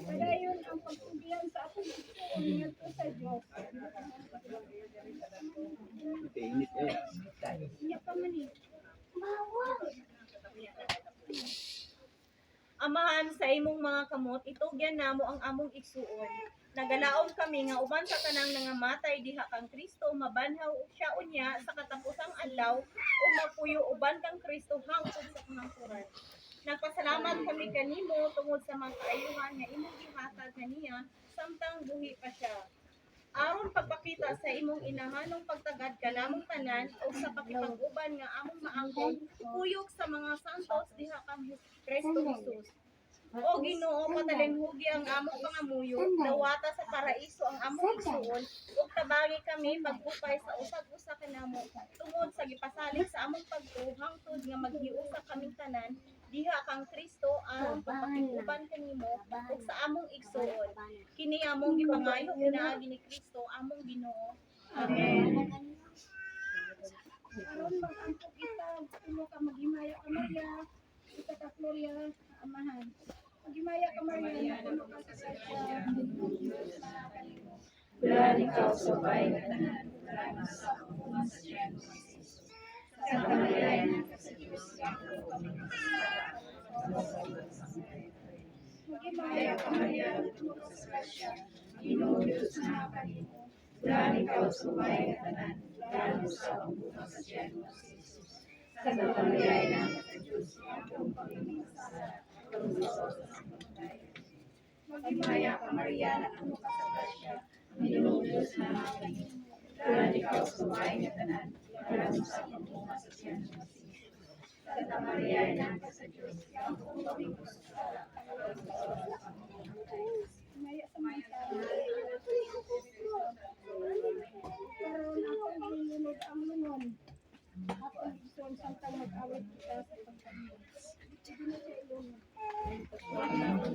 Padayon ang pagpugihan sa atong igsoon ngadto sa Dios. Init eh. Iya pa man ni. Amahan sa imong mga kamot, itugyan namo ang among igsuon. Nagalaom kami nga uban sa tanang nangamatay diha kang Kristo mabanhaw siya unya sa katapusang adlaw ug magpuyo uban kang Kristo hangtod sa kahangturan. Nagpasalamat kami kanimo tungod sa mga kaayuhan nga imong gihatag kaniya samtang buhi pa siya. Aron pagpakita sa imong inahanong pagtagad kalamong tanan o sa pakipag-uban nga among maangkon, kuyog sa mga santos diha kang Kristo Jesus. O Ginoo, patalinghugi ang among pangamuyo, dawata sa paraiso ang among igsuon, ug tabangi kami pagupay sa usag-usa kanamo tungod sa gipasalig sa among pagtuo hangtod nga maghiusa kaming tanan diha kang Kristo aron pagpakiguban kanimo ug sa among igsuon. Kini among gipangayo pinaagi ni Kristo among Ginoo. Amen. Aron mag-ampog kita, tulo ka maghimaya ka Maria, kita ka Gloria, amahan. Maghimaya ka Maria, tulo ka sa Sasya, Bulan ikaw sa bahay na tanan, bulan sa mga sa Diyos. Santa Maria, Ina sa Diyos, ako kami maghimaya ka Maria, tulo ka sa Sasya, Ginoo Diyos na kanimo. Bulan ikaw sa bahay na tanan, bulan sa mga sa Diyos. Santa Maria, Ina sa Diyos, ako kami maghimaya ka Maria, tulo ka sa Sasya, Ginoo Diyos na kanimo. Bulan ikaw sa bahay na tanan, bulan sa mga sa Diyos. Santa Maria, Ina sa Diyos, ako kami maghimaya sa mga